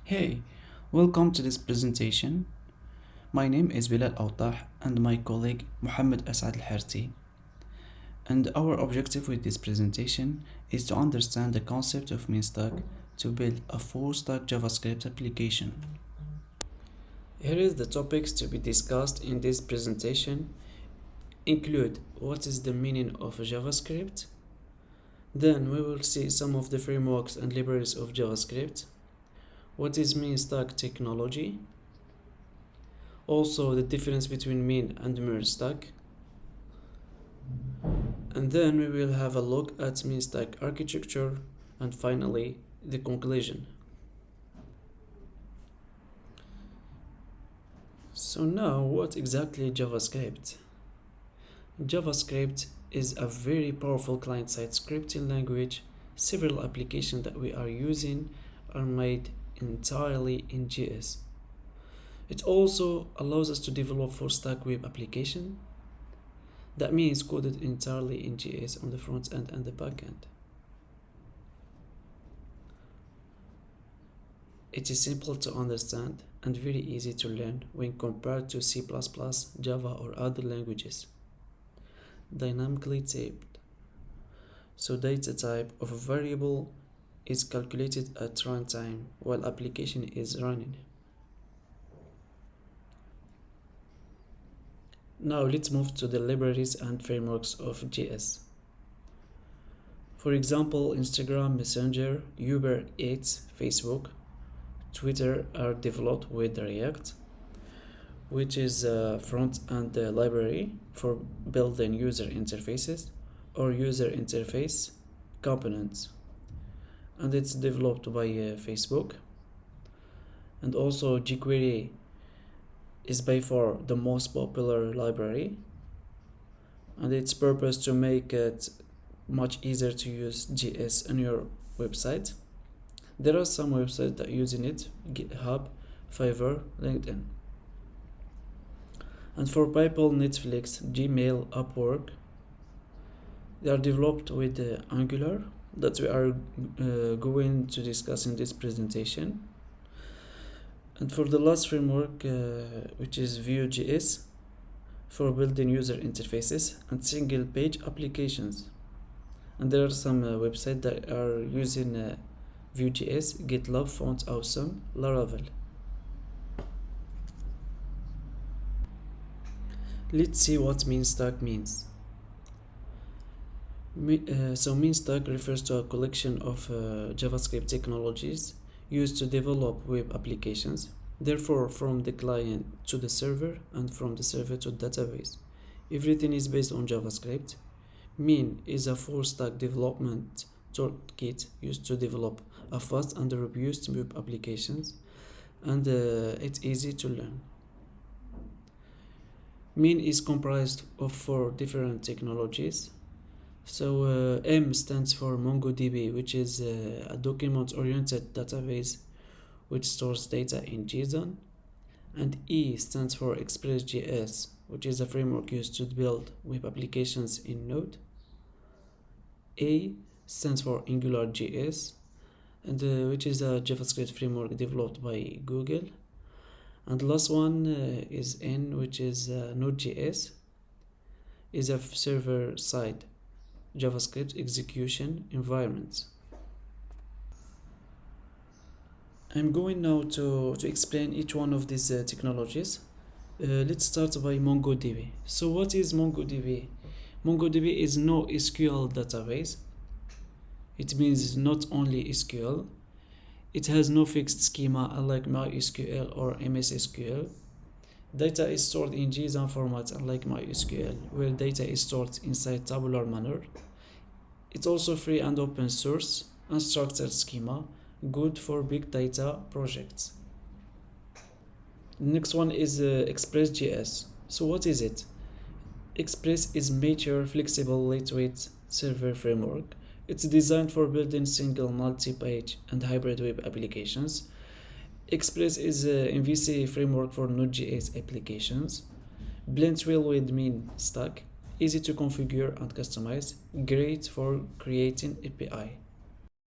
Hey, welcome to this presentation. My name is Bilal Awtah and my colleague Mohammed Asad Al-Harti. And our objective with this presentation is to understand the concept of MinStack to build a full-stack JavaScript application. Here is the topics to be discussed in this presentation include what is the meaning of JavaScript. Then we will see some of the frameworks and libraries of JavaScript. What is MinStack technology? Also the difference between Min and Mer stack. And then we will have a look at MinStack architecture and finally the conclusion. So now what exactly JavaScript? JavaScript is a very powerful client-side scripting language. Several applications that we are using are made entirely in JS. It also allows us to develop full-stack web application. That means coded entirely in JS on the front end and the back end. It is simple to understand and very easy to learn when compared to C++, Java or other languages. Dynamically typed. So data type of a variable is calculated at runtime while application is running. Now let's move to the libraries and frameworks of JS. For example, Instagram, Messenger, Uber Eats, Facebook, Twitter are developed with React, which is a front-end library for building user interfaces or user interface components. And it's developed by Facebook. And also jQuery is by far the most popular library, and its purpose to make it much easier to use JS on your website. There are some websites that are using it, GitHub, Fiverr, LinkedIn. And for PayPal, Netflix, Gmail, Upwork, they are developed with Angular that we are going to discuss in this presentation. And for the last framework, which is Vue.js, for building user interfaces and single page applications. And there are some websites that are using Vue.js, GitLab, Font Awesome, Laravel. Let's see what MinStack means. So MinStack refers to a collection of JavaScript technologies used to develop web applications, therefore from the client to the server and from the server to database. Everything is based on JavaScript. Min is a full-stack development toolkit used to develop a fast and robust web applications, and it's easy to learn. Min is comprised of 4 different technologies. So M stands for MongoDB, which is a document-oriented database which stores data in JSON. And E stands for Express.js, which is a framework used to build web applications in Node. A stands for AngularJS, and which is a JavaScript framework developed by Google. And the last one is N, which is Node.js, is a server-side JavaScript execution environment. I'm going now to explain each one of these technologies. Let's start by MongoDB. So what is MongoDB? MongoDB is no SQL database. It means not only SQL. It has no fixed schema unlike MySQL or MS SQL. Data is stored in JSON format unlike MySQL, where data is stored inside tabular manner. It's also free and open source, unstructured schema, good for big data projects. Next one is Express.js. So what is it? Express is mature, flexible, lightweight server framework. It's designed for building single, multi-page, and hybrid web applications. Express is a MVC framework for Node.js applications. Blends well with MinStack, easy to configure and customize, great for creating API.